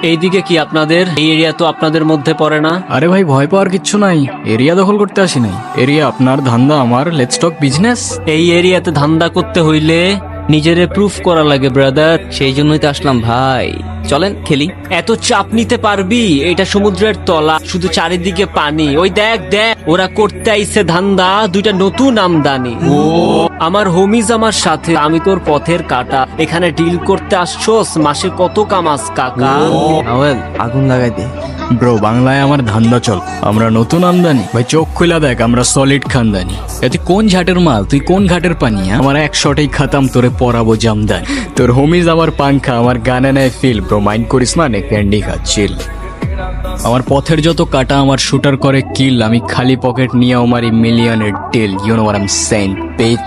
এইদিকে কি আপনাদের? এই এরিয়া তো আপনাদের মধ্যে পড়ে না। আরে ভাই ভয় পাওয়ার কিচ্ছু নাই, এরিয়া দখল করতে আসি নাই। এরিয়া আপনার, ধান্দা আমার, লেটস টক বিজনেস। এই এরিয়াতে ধান্দা করতে হইলে নিজেরে প্রুফ করা লাগে ব্রাদার। সেই জন্যই তো আসলাম ভাই, চলেন খেলি। এত চাপ নিতে পারবি? এটা সমুদ্রের তলা, শুধু চারিদিকে পানি। ওই দেখ দেখ, ওরা করতে আইছে ধান্দা, দুইটা নতুন আমদানি। ও আমার হোমিজ আমার সাথে, আমি তোর পথের কাটা। এখানে ডিল করতে আসছোস, মাসে কত কামাস কাকা? নাওয়েল আগুন লাগাই দে। ব্রো বাংলায় আমার ধান্দা চল, আমরা নতুন আমদানি। ভাই চোখ খুলা দেখ, আমরা সলিড খানদানি। এতে কোন ঝাটের মাল, তুই কোন ঘাটের পানি? আমার এক শটেই খাতাম, তোরে পরাবো জামদানি। তোর হোমিজ আমার পাংখা, আমার গানে নেয় ফিল। ব্রো মাইন্ড করিস না, নে ক্যান্ডি খা, চিল। আমার পথের যত কাটা আমার শুটার করে কিল, আমি খালি পকেট নিয়ে আমার মিলিয়নের deal. You know what I am saying, page.